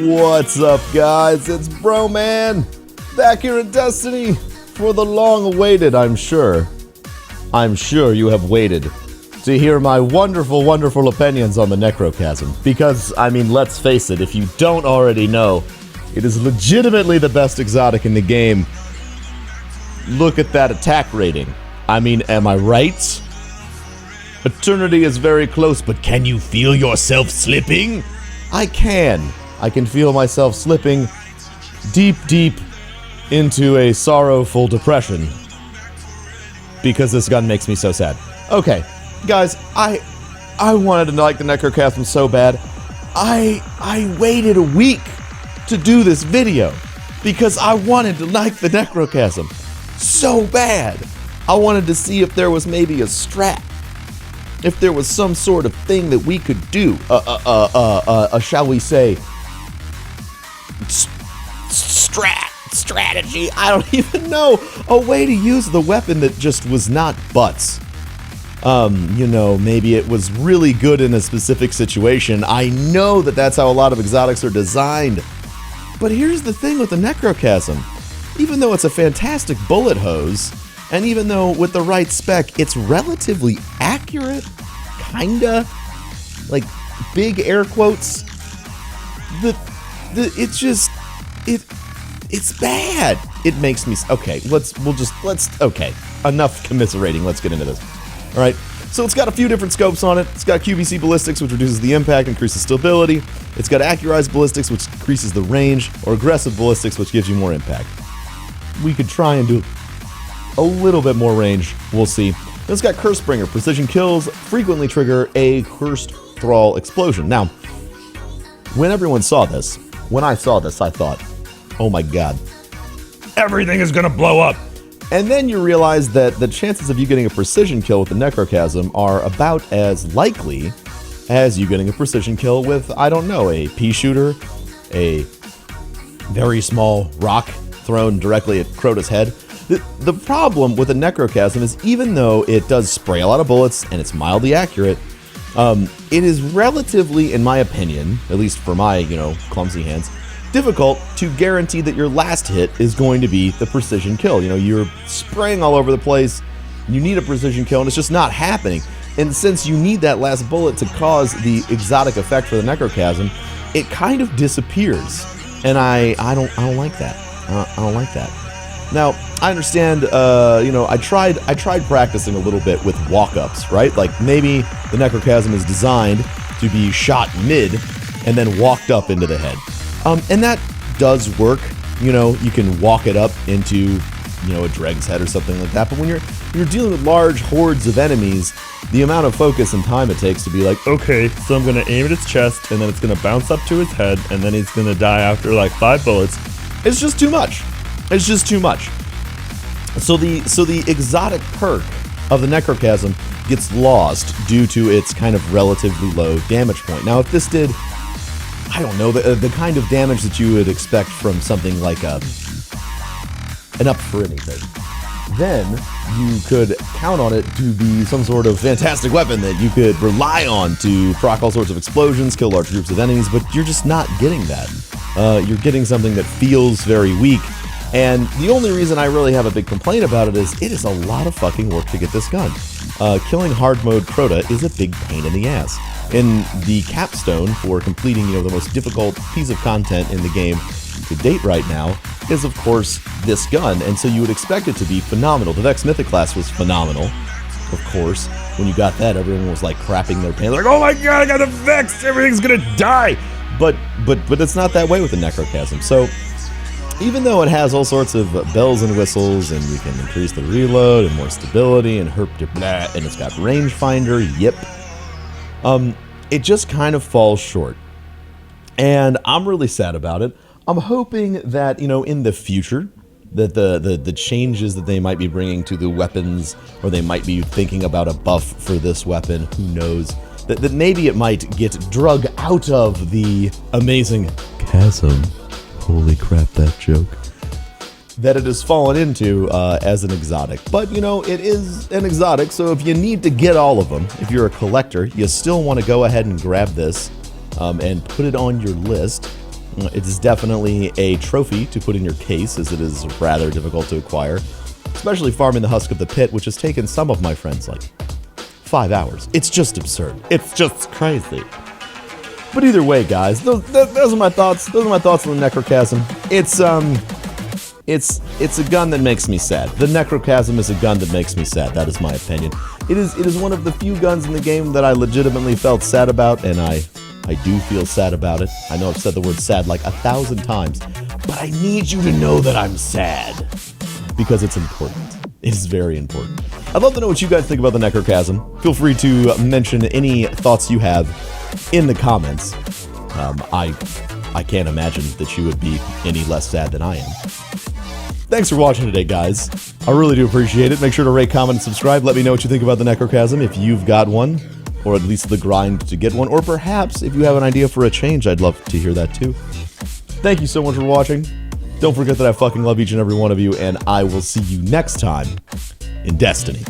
What's up, guys? It's Broman, back here in Destiny for the long-awaited, I'm sure you have waited to hear my wonderful, wonderful opinions on the Necrochasm. Because, I mean, let's face it, if you don't already know, it is legitimately the best exotic in the game. Look at that attack rating. I mean, am I right? Eternity is very close, but can you feel yourself slipping? I can. I can feel myself slipping deep, deep into a sorrowful depression. Because this gun makes me so sad. Okay, guys, I wanted to like the Necrochasm so bad. I waited a week to do this video because I wanted to like the Necrochasm so bad. I wanted to see if there was maybe a strat. If there was some sort of thing that we could do, shall we say, strategy, I don't even know, a way to use the weapon that just was not butts. You know, maybe it was really good in a specific situation. I know that that's how a lot of exotics are designed. But here's the thing with the Necrochasm. Even though it's a fantastic bullet hose, and even though with the right spec, it's relatively accurate, kinda, like big air quotes, it's bad. It makes me, okay, okay, enough commiserating, let's get into this. All right, so it's got a few different scopes on it. It's got QBC ballistics, which reduces the impact, increases stability. It's got accurized ballistics, which increases the range, or aggressive ballistics, which gives you more impact. We could try and do a little bit more range, we'll see. Then it's got Cursebringer. Precision kills frequently trigger a Cursed Thrall explosion. Now, when everyone saw this, when I saw this, I thought, oh my god, everything is gonna blow up. And then you realize that the chances of you getting a precision kill with the Necrochasm are about as likely as you getting a precision kill with, I don't know, a pea shooter, a very small rock thrown directly at Crota's head. The problem with a Necrochasm is even though it does spray a lot of bullets and it's mildly accurate, it is relatively, in my opinion, at least for my, clumsy hands, difficult to guarantee that your last hit is going to be the precision kill. You're spraying all over the place, you need a precision kill, and it's just not happening. And since you need that last bullet to cause the exotic effect for the Necrochasm, it kind of disappears. And I don't like that. I don't like that. Now, I understand, I tried practicing a little bit with walk-ups, right? Like, maybe the Necrochasm is designed to be shot mid and then walked up into the head. And that does work. You can walk it up into, a Dreg's head or something like that. But when you're dealing with large hordes of enemies, the amount of focus and time it takes to be like, okay, so I'm going to aim at its chest, and then it's going to bounce up to his head, and then he's going to die after like 5 bullets. It's just too much. It's just too much. So the exotic perk of the Necrochasm gets lost due to its kind of relatively low damage point. Now, if this did, I don't know, the kind of damage that you would expect from something like an up for anything, then you could count on it to be some sort of fantastic weapon that you could rely on to proc all sorts of explosions, kill large groups of enemies, but you're just not getting that. You're getting something that feels very weak. And the only reason I really have a big complaint about it is a lot of fucking work to get this gun. Killing hard mode Crota is a big pain in the ass. And the capstone for completing, the most difficult piece of content in the game to date right now is, of course, this gun. And so you would expect it to be phenomenal. The Vex Mythic class was phenomenal, of course. When you got that, everyone was like crapping their pants, like, oh my god, I got a Vex, everything's gonna die. But it's not that way with the Necrochasm. So even though it has all sorts of bells and whistles, and you can increase the reload and more stability and herp de blah, and it's got rangefinder, yep, it just kind of falls short. And I'm really sad about it. I'm hoping that, in the future, that the changes that they might be bringing to the weapons, or they might be thinking about a buff for this weapon, who knows, that maybe it might get drug out of the amazing chasm. Holy crap, that joke. That it has fallen into as an exotic. But, it is an exotic, so if you need to get all of them, if you're a collector, you still want to go ahead and grab this and put it on your list. It is definitely a trophy to put in your case, as it is rather difficult to acquire, especially farming the husk of the pit, which has taken some of my friends like 5 hours. It's just absurd. It's just crazy. But either way, guys, those are my thoughts. Those are my thoughts on the Necrochasm. It's a gun that makes me sad. The Necrochasm is a gun that makes me sad. That is my opinion. It is one of the few guns in the game that I legitimately felt sad about, and I do feel sad about it. I know I've said the word sad like 1,000 times, but I need you to know that I'm sad. Because it's important. It is very important. I'd love to know what you guys think about the Necrochasm. Feel free to mention any thoughts you have in the comments. I can't imagine that you would be any less sad than I am. Thanks for watching today, guys. I really do appreciate it. Make sure to rate, comment, and subscribe. Let me know what you think about the Necrochasm, if you've got one, or at least the grind to get one, or perhaps if you have an idea for a change, I'd love to hear that too. Thank you so much for watching. Don't forget that I fucking love each and every one of you, and I will see you next time in Destiny.